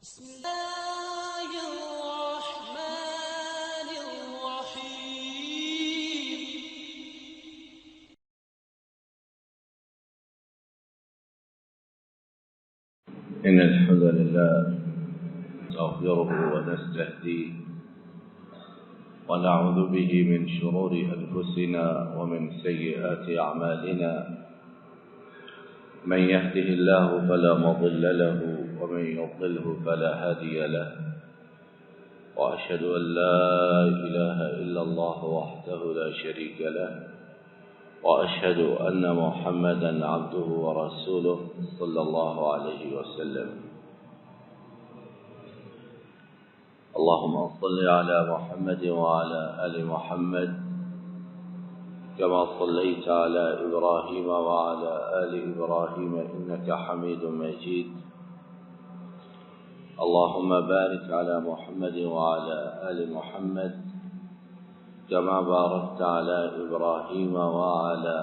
بسم الله الرحمن الرحيم. إن الحمد لله نستغفره ونستهديه ونعوذ به من شرور أنفسنا ومن سيئات أعمالنا. من يهده الله فلا مضل له ومن يضلله فلا هادي له. وأشهد أن لا إله إلا الله وحده لا شريك له، وأشهد أن محمدا عبده ورسوله صلى الله عليه وسلم. اللهم صل على محمد وعلى آل محمد كما صليت على إبراهيم وعلى آل إبراهيم إنك حميد مجيد. اللهم بارك على محمد وعلى آل محمد كما باركت على إبراهيم وعلى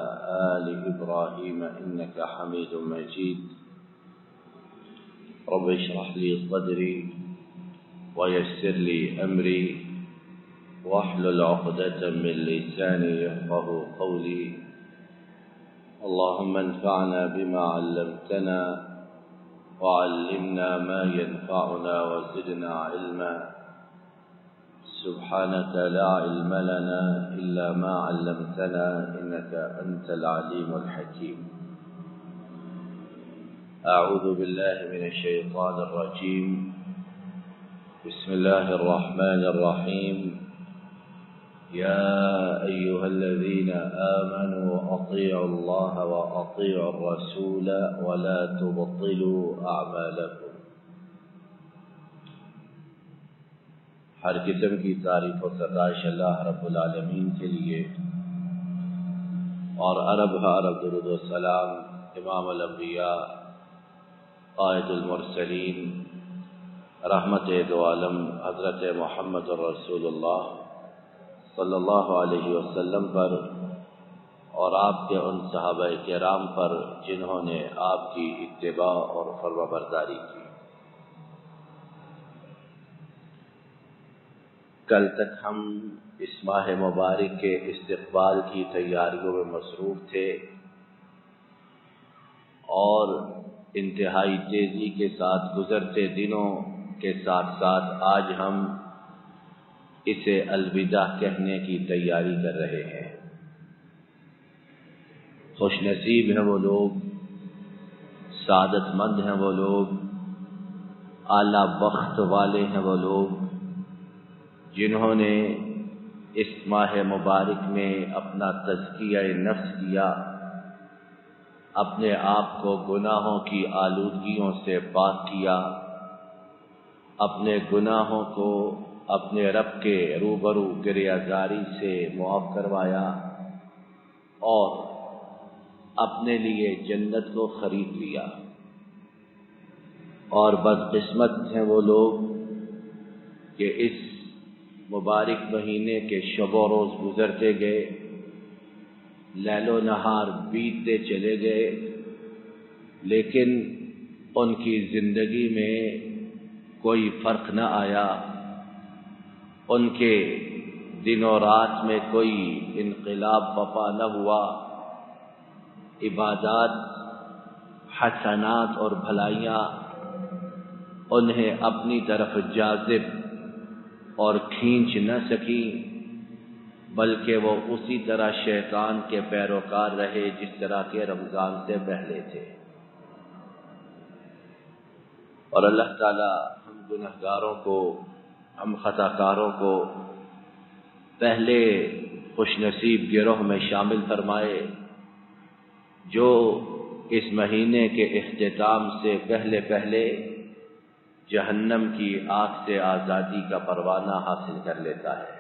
آل إبراهيم إنك حميد مجيد. رب اشرح لي صدري ويسر لي أمري واحلل عقدة من لساني يفقه قولي. اللهم انفعنا بما علمتنا وعلمنا ما ينفعنا وزدنا علما. سبحانك لا علم لنا إلا ما علمتنا إنك أنت العليم الحكيم. أعوذ بالله من الشيطان الرجيم. بسم الله الرحمن الرحيم. يا أيها الذين آمنوا أطيعوا الله وأطيعوا الرسول ولا تبطلوا أعمالكم. ہر قسم کی تعریف و ستائش اللہ رب العالمین کے لیے، اور عرب درود و سلام امام الانبیاء قائد المرسلین رحمت دو عالم حضرت محمد رسول اللہ صلی اللہ علیہ وسلم پر، اور آپ کے ان صحابہ کرام پر جنہوں نے آپ کی اتباع اور فرما برداری کی. کل تک ہم اس ماہ مبارک کے استقبال کی تیاریوں میں مصروف تھے، اور انتہائی تیزی کے ساتھ گزرتے دنوں کے ساتھ ساتھ آج ہم اسے الوداع کہنے کی تیاری کر رہے ہیں. خوش نصیب ہیں وہ لوگ، سعادت مند ہیں وہ لوگ، اعلیٰ بخت والے ہیں وہ لوگ جنہوں نے اس ماہ مبارک میں اپنا تزکیہ نفس کیا، اپنے آپ کو گناہوں کی آلودگیوں سے پاک کیا، اپنے گناہوں کو اپنے رب کے روبرو گریہزاری سے معاف کروایا، اور اپنے لیے جنت کو خرید لیا. اور بدقسمت ہیں وہ لوگ کہ اس مبارک مہینے کے شب و روز گزرتے گئے، لیل و نہار بیتتے چلے گئے، لیکن ان کی زندگی میں کوئی فرق نہ آیا، ان کے دن و رات میں کوئی انقلاب برپا نہ ہوا. عبادات، حسنات اور بھلائیاں انہیں اپنی طرف جاذب اور کھینچ نہ سکی، بلکہ وہ اسی طرح شیطان کے پیروکار رہے جس طرح کے رمضان سے پہلے تھے. اور اللہ تعالی ہم گنہگاروں کو، ہم خطاکاروں کو پہلے خوش نصیب گروہ میں شامل فرمائے جو اس مہینے کے اختتام سے پہلے جہنم کی آگ سے آزادی کا پروانہ حاصل کر لیتا ہے.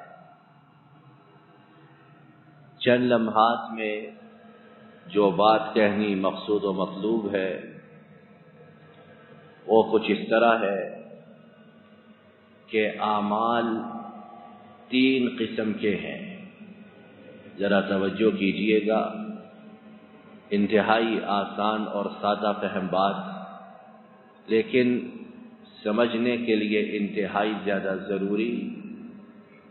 چند لمحات میں جو بات کہنی مقصود و مطلوب ہے وہ کچھ اس طرح ہے کہ اعمال 3 قسم کے ہیں. ذرا توجہ کیجئے گا، انتہائی آسان اور سادہ فہم بات، لیکن سمجھنے کے لیے انتہائی زیادہ ضروری،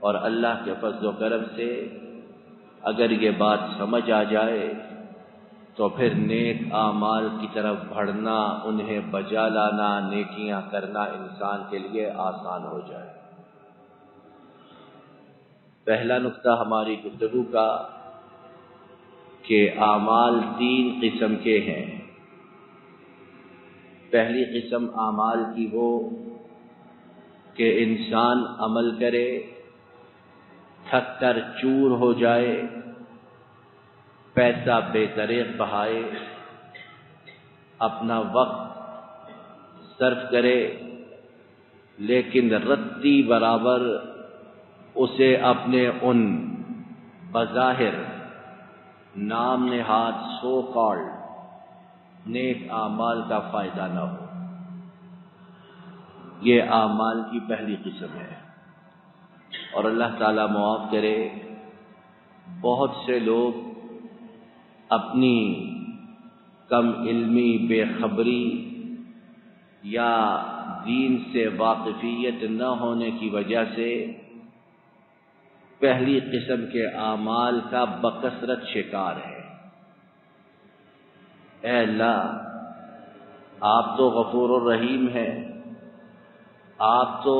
اور اللہ کے فضل و کرم سے اگر یہ بات سمجھ آ جائے تو پھر نیک اعمال کی طرف بڑھنا، انہیں بجا لانا، نیکیاں کرنا انسان کے لیے آسان ہو جائے۔ پہلا نقطہ ہماری گفتگو کا کہ اعمال 3 قسم کے ہیں۔ پہلی قسم اعمال کی وہ کہ انسان عمل کرے، تھک کر چور ہو جائے، پیسہ بے دریغ بہائے، اپنا وقت صرف کرے، لیکن رتی برابر اسے اپنے ان بظاہر نام نہاد سو کالڈ نیک اعمال کا فائدہ نہ ہو۔ یہ اعمال کی پہلی قسم ہے، اور اللہ تعالیٰ معاف کرے، بہت سے لوگ اپنی کم علمی، بے خبری یا دین سے واقفیت نہ ہونے کی وجہ سے پہلی قسم کے اعمال کا بکثرت شکار ہے۔ اے اللہ، آپ تو غفور الرحیم ہیں، آپ تو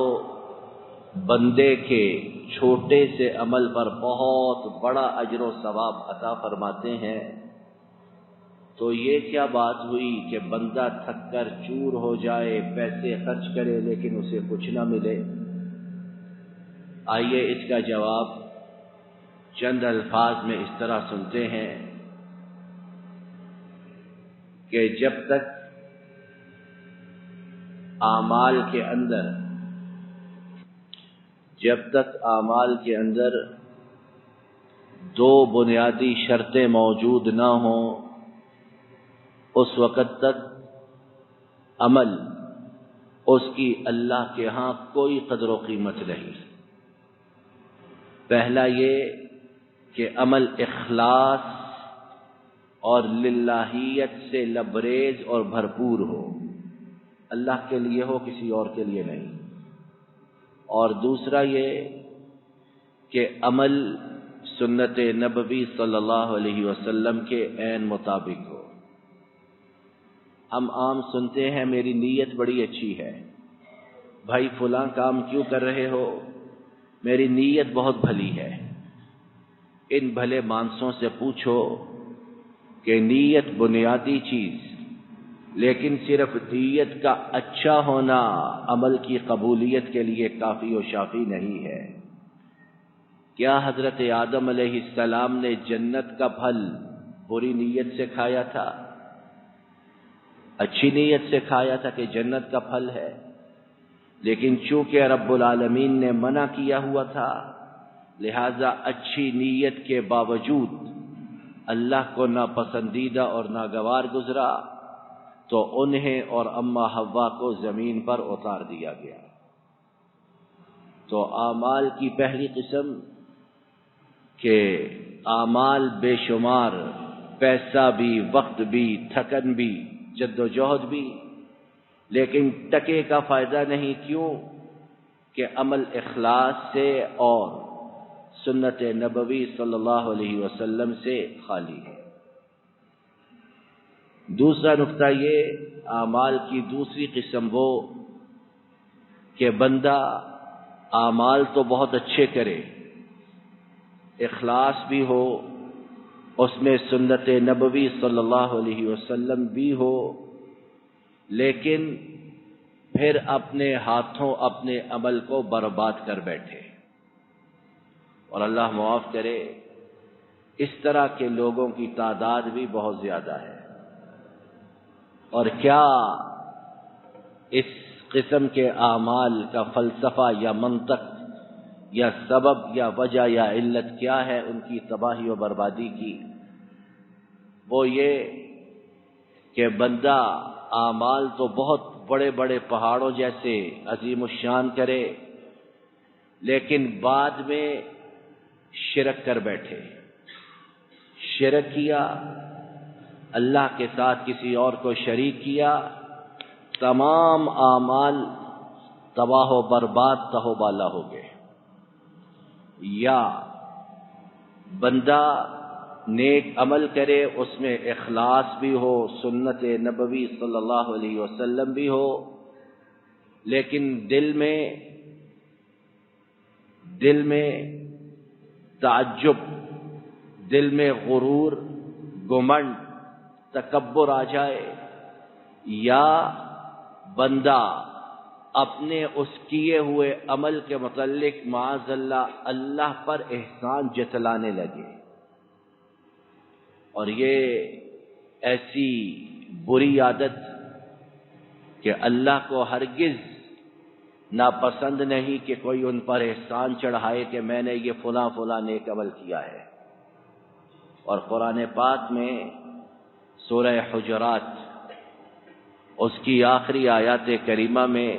بندے کے چھوٹے سے عمل پر بہت بڑا اجر و ثواب عطا فرماتے ہیں، تو یہ کیا بات ہوئی کہ بندہ تھک کر چور ہو جائے، پیسے خرچ کرے لیکن اسے کچھ نہ ملے؟ آئیے اس کا جواب چند الفاظ میں اس طرح سنتے ہیں کہ جب تک اعمال کے اندر 2 بنیادی شرطیں موجود نہ ہوں، اس وقت تک عمل اس کی اللہ کے ہاں کوئی قدر و قیمت نہیں۔ پہلا یہ کہ عمل اخلاص اور للہیت سے لبریز اور بھرپور ہو، اللہ کے لیے ہو، کسی اور کے لیے نہیں۔ اور دوسرا یہ کہ عمل سنت نبوی صلی اللہ علیہ وسلم کے عین مطابق ہو۔ ہم عام سنتے ہیں میری نیت بڑی اچھی ہے، بھائی فلاں کام کیوں کر رہے ہو؟ میری نیت بہت بھلی ہے۔ ان بھلے مانسوں سے پوچھو کہ نیت بنیادی چیز، لیکن صرف نیت کا اچھا ہونا عمل کی قبولیت کے لیے کافی و شافی نہیں ہے۔ کیا حضرت آدم علیہ السلام نے جنت کا پھل بری نیت سے کھایا تھا؟ اچھی نیت سے کھایا تھا کہ جنت کا پھل ہے، لیکن چونکہ رب العالمین نے منع کیا ہوا تھا، لہذا اچھی نیت کے باوجود اللہ کو ناپسندیدہ اور ناگوار گزرا، تو انہیں اور اما حوا کو زمین پر اتار دیا گیا۔ تو اعمال کی پہلی قسم کہ اعمال بے شمار، پیسہ بھی، وقت بھی، تھکن بھی، جد و جہد بھی، لیکن ٹکے کا فائدہ نہیں۔ کیوں کہ عمل اخلاص سے اور سنت نبوی صلی اللہ علیہ وسلم سے خالی ہے۔ دوسرا نقطہ یہ، اعمال کی دوسری قسم وہ کہ بندہ اعمال تو بہت اچھے کرے، اخلاص بھی ہو، اس میں سنت نبوی صلی اللہ علیہ وسلم بھی ہو، لیکن پھر اپنے ہاتھوں اپنے عمل کو برباد کر بیٹھے۔ اور اللہ معاف کرے، اس طرح کے لوگوں کی تعداد بھی بہت زیادہ ہے۔ اور کیا اس قسم کے اعمال کا فلسفہ یا منطق یا سبب یا وجہ یا علت کیا ہے ان کی تباہی و بربادی کی؟ وہ یہ کہ بندہ اعمال تو بہت بڑے بڑے پہاڑوں جیسے عظیم الشان کرے، لیکن بعد میں شرک کر بیٹھے، شرک کیا، اللہ کے ساتھ کسی اور کو شریک کیا، تمام اعمال تباہ و برباد تہو بالا ہو گئے، یا بندہ نیک عمل کرے، اس میں اخلاص بھی ہو، سنت نبوی صلی اللہ علیہ وسلم بھی ہو، لیکن دل میں تعجب، دل میں غرور، گمنڈ، تکبر آ جائے، یا بندہ اپنے اس کیے ہوئے عمل کے متعلق معاذ اللہ پر احسان جتلانے لگے، اور یہ ایسی بری عادت کہ اللہ کو ہرگز ناپسند نہیں کہ کوئی ان پر احسان چڑھائے کہ میں نے یہ فلاں فلاں نیک عمل کیا ہے۔ اور قرآن پاک میں سورہ حجرات اس کی آخری آیات کریمہ میں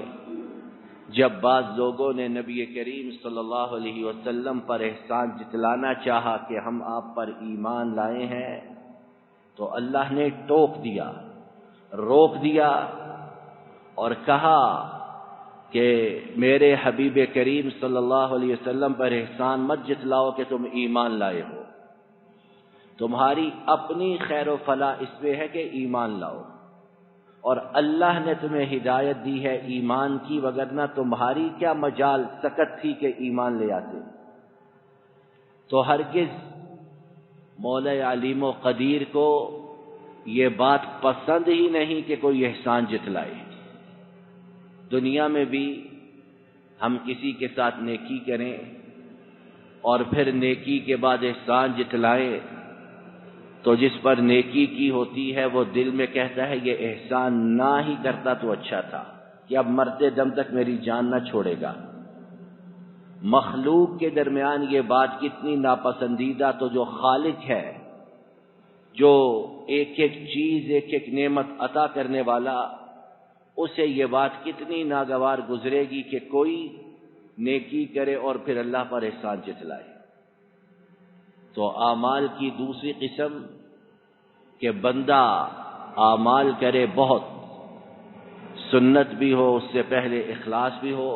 جب بعض لوگوں نے نبی کریم صلی اللہ علیہ وسلم پر احسان جتلانا چاہا کہ ہم آپ پر ایمان لائے ہیں، تو اللہ نے ٹوک دیا، روک دیا اور کہا کہ میرے حبیب کریم صلی اللہ علیہ وسلم پر احسان مت جتلاؤ کہ تم ایمان لائے ہو، تمہاری اپنی خیر و فلاح اس میں ہے کہ ایمان لاؤ، اور اللہ نے تمہیں ہدایت دی ہے ایمان کی، وگرنہ تمہاری کیا مجال سکت تھی کہ ایمان لے آتے۔ تو ہرگز مولا علیم و قدیر کو یہ بات پسند ہی نہیں کہ کوئی احسان جتلائے۔ دنیا میں بھی ہم کسی کے ساتھ نیکی کریں اور پھر نیکی کے بعد احسان جتلائیں، تو جس پر نیکی کی ہوتی ہے وہ دل میں کہتا ہے یہ احسان نہ ہی کرتا تو اچھا تھا، کہ اب مرتے دم تک میری جان نہ چھوڑے گا۔ مخلوق کے درمیان یہ بات کتنی ناپسندیدہ، تو جو خالق ہے، جو ایک ایک چیز، ایک ایک نعمت عطا کرنے والا، اسے یہ بات کتنی ناگوار گزرے گی کہ کوئی نیکی کرے اور پھر اللہ پر احسان جتلائے۔ تو اعمال کی دوسری قسم کہ بندہ اعمال کرے بہت، سنت بھی ہو، اس سے پہلے اخلاص بھی ہو،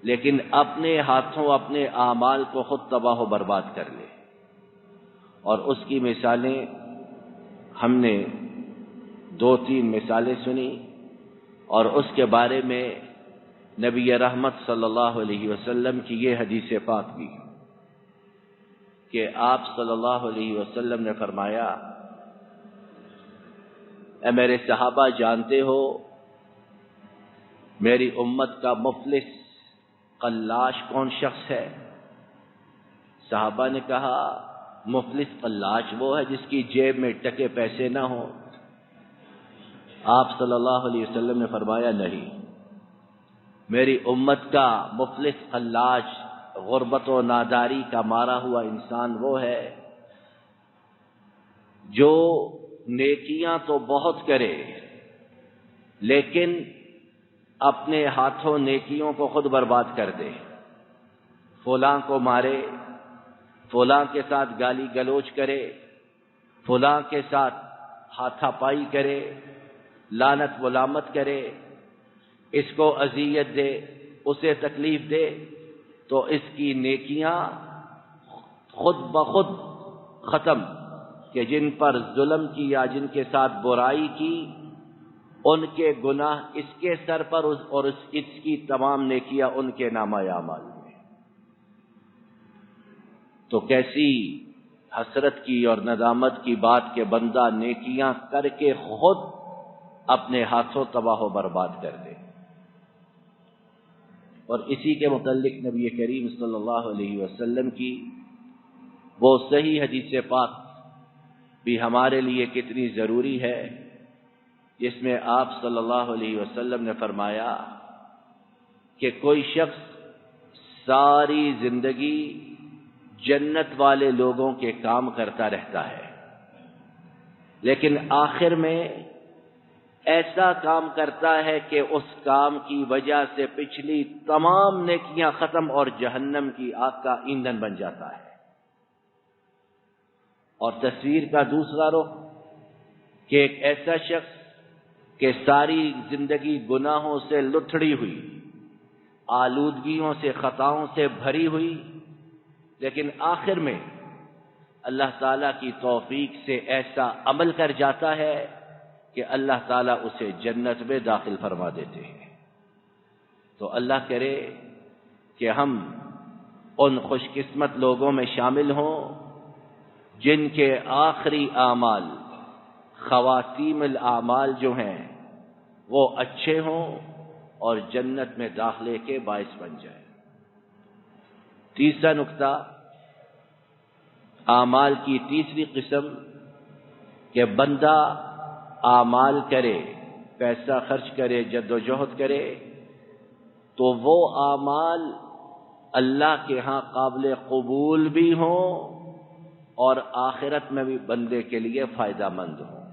لیکن اپنے ہاتھوں اپنے اعمال کو خود تباہ و برباد کر لے۔ اور اس کی مثالیں ہم نے 2-3 مثالیں سنی، اور اس کے بارے میں نبی رحمت صلی اللہ علیہ وسلم کی یہ حدیث پاک بھی کہ آپ صلی اللہ علیہ وسلم نے فرمایا، اے میرے صحابہ، جانتے ہو میری امت کا مفلس قلاش کون شخص ہے؟ صحابہ نے کہا مفلس قلاش وہ ہے جس کی جیب میں ٹکے پیسے نہ ہوں۔ آپ صلی اللہ علیہ وسلم نے فرمایا نہیں، میری امت کا مفلس قلاش، غربت و ناداری کا مارا ہوا انسان وہ ہے جو نیکیاں تو بہت کرے لیکن اپنے ہاتھوں نیکیوں کو خود برباد کر دے، فلاں کو مارے، فلاں کے ساتھ گالی گلوچ کرے، فلاں کے ساتھ ہاتھا پائی کرے، لعنت ملامت کرے، اس کو اذیت دے، اسے تکلیف دے، تو اس کی نیکیاں خود بخود ختم، کہ جن پر ظلم کیا، جن کے ساتھ برائی کی، ان کے گناہ اس کے سر پر اور اس کی تمام نیکیاں ان کے نامہ اعمال میں۔ تو کیسی حسرت کی اور ندامت کی بات کہ بندہ نیکیاں کر کے خود اپنے ہاتھوں تباہ و برباد کر دے۔ اور اسی کے متعلق نبی کریم صلی اللہ علیہ وسلم کی وہ صحیح حدیث پاک بھی ہمارے لیے کتنی ضروری ہے، جس میں آپ صلی اللہ علیہ وسلم نے فرمایا کہ کوئی شخص ساری زندگی جنت والے لوگوں کے کام کرتا رہتا ہے، لیکن آخر میں ایسا کام کرتا ہے کہ اس کام کی وجہ سے پچھلی تمام نیکیاں ختم اور جہنم کی آگ کا ایندھن بن جاتا ہے۔ اور تصویر کا دوسرا رخ کہ ایک ایسا شخص کہ ساری زندگی گناہوں سے لتھڑی ہوئی، آلودگیوں سے، خطاؤں سے بھری ہوئی، لیکن آخر میں اللہ تعالیٰ کی توفیق سے ایسا عمل کر جاتا ہے کہ اللہ تعالیٰ اسے جنت میں داخل فرما دیتے ہیں۔ تو اللہ کرے کہ ہم ان خوش قسمت لوگوں میں شامل ہوں جن کے آخری اعمال، خواتیم الاعمال جو ہیں وہ اچھے ہوں اور جنت میں داخلے کے باعث بن جائے۔ تیسرا نقطہ، اعمال کی تیسری قسم کہ بندہ اعمال کرے، پیسہ خرچ کرے، جد و جہد کرے، تو وہ اعمال اللہ کے ہاں قابل قبول بھی ہوں اور آخرت میں بھی بندے کے لیے فائدہ مند ہوں۔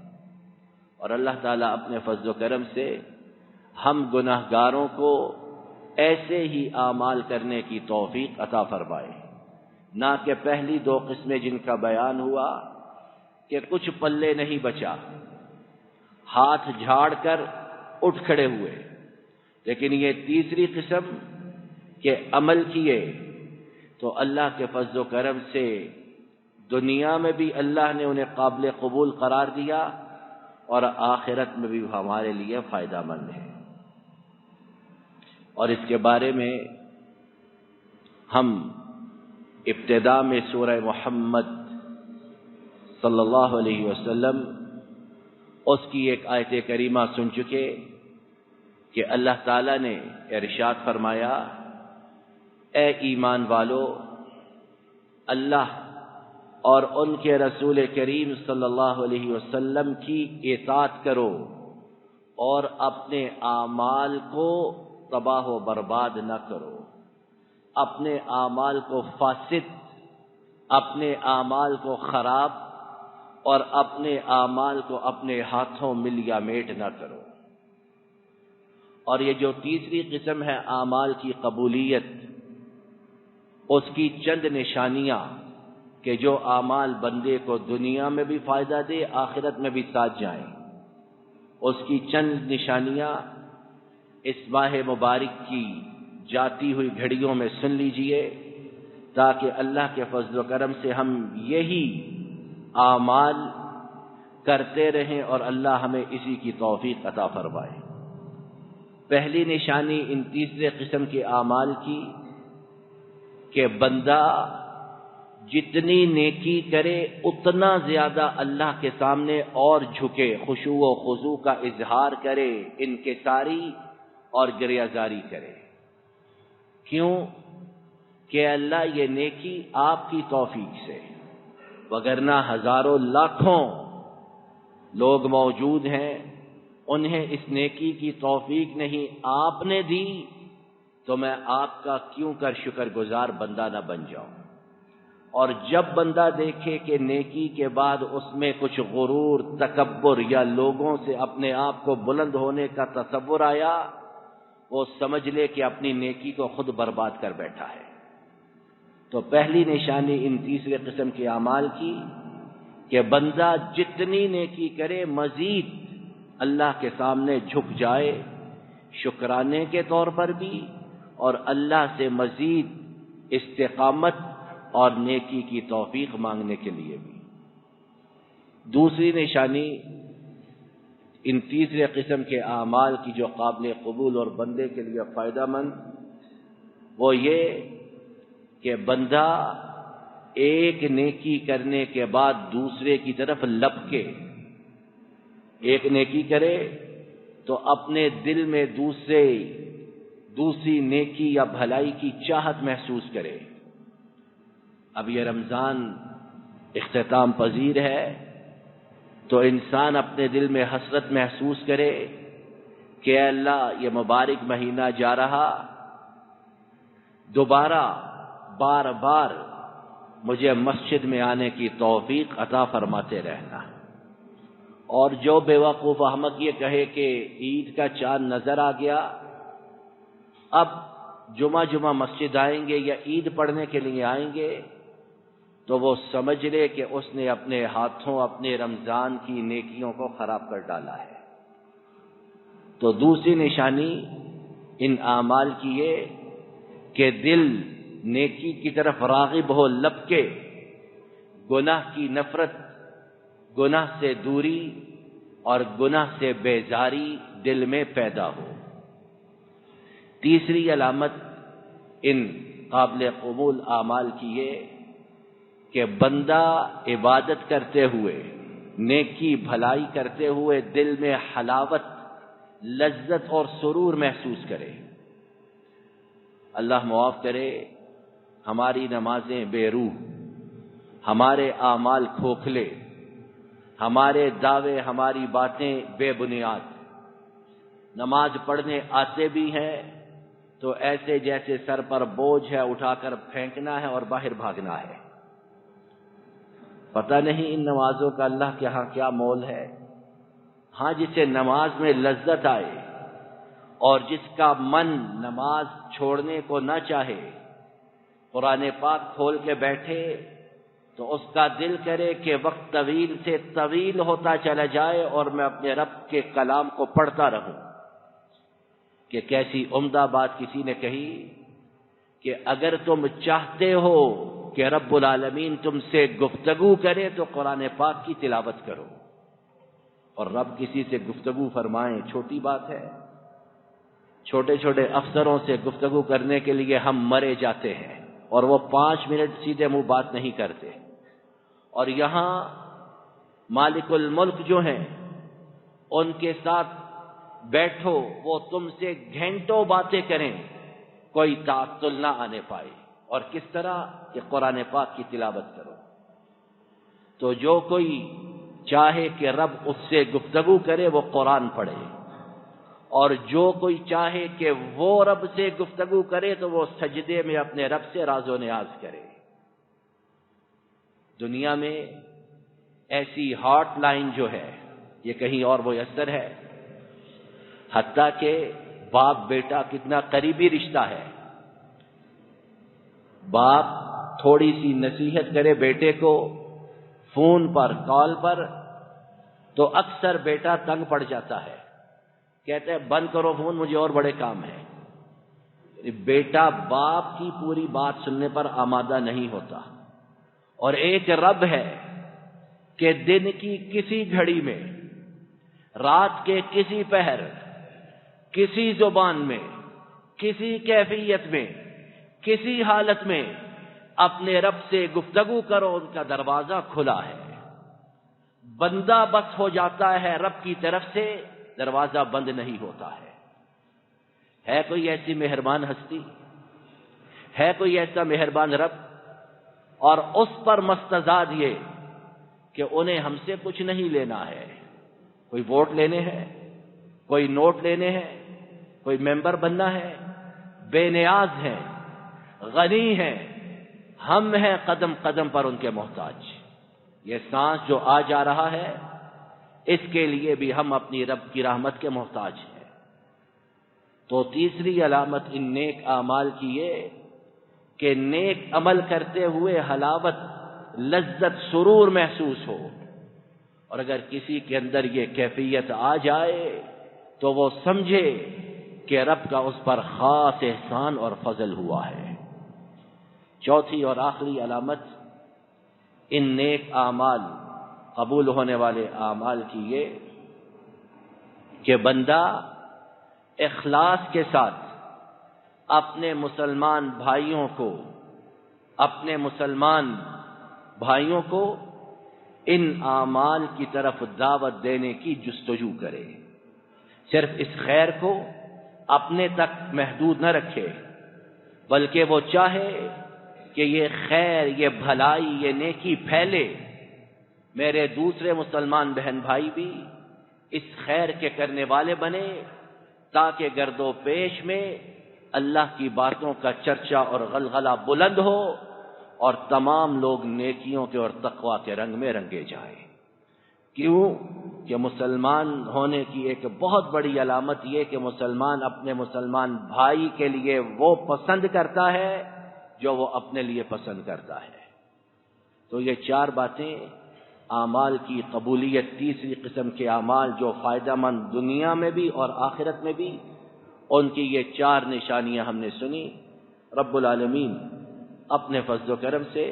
اور اللہ تعالیٰ اپنے فضل و کرم سے ہم گناہگاروں کو ایسے ہی اعمال کرنے کی توفیق عطا فرمائے، نہ کہ پہلی دو قسمیں جن کا بیان ہوا کہ کچھ پلے نہیں بچا، ہاتھ جھاڑ کر اٹھ کھڑے ہوئے، لیکن یہ تیسری قسم کہ عمل کیے تو اللہ کے فضل و کرم سے دنیا میں بھی اللہ نے انہیں قابل قبول قرار دیا اور آخرت میں بھی ہمارے لیے فائدہ مند ہے۔ اور اس کے بارے میں ہم ابتدا میں سورہ محمد صلی اللہ علیہ وسلم اس کی ایک آیت کریمہ سن چکے کہ اللہ تعالیٰ نے ارشاد فرمایا، اے ایمان والو، اللہ اور ان کے رسول کریم صلی اللہ علیہ وسلم کی اطاعت کرو اور اپنے اعمال کو تباہ و برباد نہ کرو، اپنے اعمال کو فاسد، اپنے اعمال کو خراب اور اپنے اعمال کو اپنے ہاتھوں مل یا میٹ نہ کرو۔ اور یہ جو تیسری قسم ہے اعمال کی قبولیت، اس کی چند نشانیاں کہ جو اعمال بندے کو دنیا میں بھی فائدہ دے، آخرت میں بھی ساتھ جائیں، اس کی چند نشانیاں اس ماہ مبارک کی جاتی ہوئی گھڑیوں میں سن لیجئے، تاکہ اللہ کے فضل و کرم سے ہم یہی اعمال کرتے رہیں اور اللہ ہمیں اسی کی توفیق عطا فرمائے۔ پہلی نشانی ان تیسرے قسم کے اعمال کی کہ بندہ جتنی نیکی کرے اتنا زیادہ اللہ کے سامنے اور جھکے، خشوع و خضوع کا اظہار کرے، انکساری اور گریہزاری کرے۔ کیوں؟ کہ اللہ یہ نیکی آپ کی توفیق سے، وگرنہ ہزاروں لاکھوں لوگ موجود ہیں انہیں اس نیکی کی توفیق نہیں، آپ نے دی تو میں آپ کا کیوں کر شکر گزار بندہ نہ بن جاؤں۔ اور جب بندہ دیکھے کہ نیکی کے بعد اس میں کچھ غرور، تکبر یا لوگوں سے اپنے آپ کو بلند ہونے کا تصور آیا، وہ سمجھ لے کہ اپنی نیکی کو خود برباد کر بیٹھا ہے۔ تو پہلی نشانی ان تیسرے قسم کے اعمال کی کہ بندہ جتنی نیکی کرے مزید اللہ کے سامنے جھک جائے، شکرانے کے طور پر بھی اور اللہ سے مزید استقامت اور نیکی کی توفیق مانگنے کے لیے بھی۔ دوسری نشانی ان تیسرے قسم کے اعمال کی جو قابل قبول اور بندے کے لیے فائدہ مند، وہ یہ کہ بندہ ایک نیکی کرنے کے بعد دوسرے کی طرف لپکے، ایک نیکی کرے تو اپنے دل میں دوسری نیکی یا بھلائی کی چاہت محسوس کرے۔ اب یہ رمضان اختتام پذیر ہے تو انسان اپنے دل میں حسرت محسوس کرے کہ اے اللہ یہ مبارک مہینہ جا رہا، دوبارہ بار بار مجھے مسجد میں آنے کی توفیق عطا فرماتے رہنا۔ اور جو بے وقوف احمق یہ کہے کہ عید کا چاند نظر آ گیا، اب جمعہ مسجد آئیں گے یا عید پڑھنے کے لیے آئیں گے، تو وہ سمجھ لے کہ اس نے اپنے ہاتھوں اپنے رمضان کی نیکیوں کو خراب کر ڈالا ہے۔ تو دوسری نشانی ان اعمال کی یہ کہ دل نیکی کی طرف راغب ہو لپکے، گناہ کی نفرت، گناہ سے دوری اور گناہ سے بیزاری دل میں پیدا ہو۔ تیسری علامت ان قابل قبول اعمال کی یہ کہ بندہ عبادت کرتے ہوئے، نیکی بھلائی کرتے ہوئے دل میں حلاوت، لذت اور سرور محسوس کرے۔ اللہ معاف کرے، ہماری نمازیں بے روح، ہمارے اعمال کھوکھلے، ہمارے دعوے، ہماری باتیں بے بنیاد۔ نماز پڑھنے آتے بھی ہیں تو ایسے جیسے سر پر بوجھ ہے اٹھا کر پھینکنا ہے اور باہر بھاگنا ہے۔ پتہ نہیں ان نمازوں کا اللہ کے ہاں کیا مول ہے۔ ہاں، جسے نماز میں لذت آئے اور جس کا من نماز چھوڑنے کو نہ چاہے، قرآن پاک کھول کے بیٹھے تو اس کا دل کرے کہ وقت طویل سے طویل ہوتا چلا جائے اور میں اپنے رب کے کلام کو پڑھتا رہوں۔ کہ کیسی عمدہ بات کسی نے کہی کہ اگر تم چاہتے ہو کہ رب العالمین تم سے گفتگو کرے تو قرآن پاک کی تلاوت کرو۔ اور رب کسی سے گفتگو فرمائیں چھوٹی بات ہے؟ چھوٹے چھوٹے افسروں سے گفتگو کرنے کے لیے ہم مرے جاتے ہیں اور وہ 5 منٹ سیدھے منہ بات نہیں کرتے، اور یہاں مالک الملک جو ہیں ان کے ساتھ بیٹھو، وہ تم سے گھنٹوں باتیں کریں، کوئی تعطل نہ آنے پائے۔ اور کس طرح کہ قرآن پاک کی تلاوت کرو۔ تو جو کوئی چاہے کہ رب اس سے گفتگو کرے وہ قرآن پڑھے، اور جو کوئی چاہے کہ وہ رب سے گفتگو کرے تو وہ سجدے میں اپنے رب سے راز و نیاز کرے۔ دنیا میں ایسی ہاٹ لائن جو ہے یہ کہیں اور میسر ہے؟ حتیٰ کہ باپ بیٹا کتنا قریبی رشتہ ہے، باپ تھوڑی سی نصیحت کرے بیٹے کو فون پر، کال پر، تو اکثر بیٹا تنگ پڑ جاتا ہے، کہتے ہیں بند کرو فون، مجھے اور بڑے کام ہیں۔ بیٹا باپ کی پوری بات سننے پر آمادہ نہیں ہوتا۔ اور ایک رب ہے کہ دن کی کسی گھڑی میں، رات کے کسی پہر، کسی زبان میں، کسی کیفیت میں، کسی حالت میں اپنے رب سے گفتگو کرو، ان کا دروازہ کھلا ہے۔ بندہ بس ہو جاتا ہے رب کی طرف سے، دروازہ بند نہیں ہوتا ہے۔ ہے کوئی ایسی مہربان ہستی؟ ہے کوئی ایسا مہربان رب؟ اور اس پر مستزاد یہ کہ انہیں ہم سے کچھ نہیں لینا ہے۔ کوئی ووٹ لینے ہیں، کوئی نوٹ لینے ہیں، کوئی ممبر بننا ہے، بے نیاز ہیں، غنی ہیں، ہم ہیں قدم قدم پر ان کے محتاج۔ یہ سانس جو آ جا رہا ہے اس کے لیے بھی ہم اپنی رب کی رحمت کے محتاج ہیں۔ تو تیسری علامت ان نیک اعمال کی یہ کہ نیک عمل کرتے ہوئے حلاوت، لذت، سرور محسوس ہو، اور اگر کسی کے اندر یہ کیفیت آ جائے تو وہ سمجھے کہ رب کا اس پر خاص احسان اور فضل ہوا ہے۔ چوتھی اور آخری علامت ان نیک اعمال، قبول ہونے والے اعمال کی یہ کہ بندہ اخلاص کے ساتھ اپنے مسلمان بھائیوں کو ان اعمال کی طرف دعوت دینے کی جستجو کرے۔ صرف اس خیر کو اپنے تک محدود نہ رکھے، بلکہ وہ چاہے کہ یہ خیر، یہ بھلائی، یہ نیکی پھیلے، میرے دوسرے مسلمان بہن بھائی بھی اس خیر کے کرنے والے بنے، تاکہ گرد و پیش میں اللہ کی باتوں کا چرچا اور غلغلہ بلند ہو اور تمام لوگ نیکیوں کے اور تقوی کے رنگ میں رنگے جائیں۔ کیوں کہ مسلمان ہونے کی ایک بہت بڑی علامت یہ کہ مسلمان اپنے مسلمان بھائی کے لیے وہ پسند کرتا ہے جو وہ اپنے لیے پسند کرتا ہے۔ تو یہ 4 باتیں اعمال کی قبولیت، تیسری قسم کے اعمال جو فائدہ مند دنیا میں بھی اور آخرت میں بھی، ان کی یہ 4 نشانیاں ہم نے سنی۔ رب العالمین اپنے فضل و کرم سے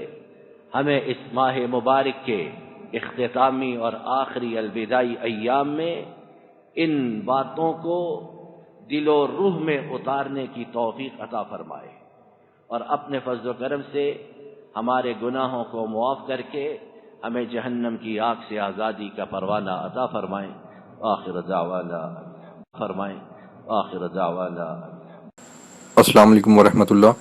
ہمیں اس ماہ مبارک کے اختتامی اور آخری الوداعی ایام میں ان باتوں کو دل و روح میں اتارنے کی توفیق عطا فرمائے، اور اپنے فضل و کرم سے ہمارے گناہوں کو معاف کر کے ہمیں جہنم کی آگ سے آزادی کا پروانہ عطا فرمائیں۔ آخر دعوانا فرمائیں، آخر دعوانا۔ السلام علیکم ورحمۃ اللہ۔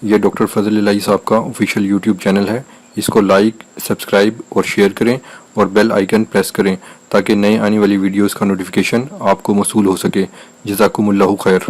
یہ ڈاکٹر فضل الہی صاحب کا آفیشیل یوٹیوب چینل ہے، اس کو لائک، سبسکرائب اور شیئر کریں اور بیل آئیکن پریس کریں تاکہ نئے آنے والی ویڈیوز کا نوٹیفیکیشن آپ کو موصول ہو سکے۔ جزاکم اللہ خیر۔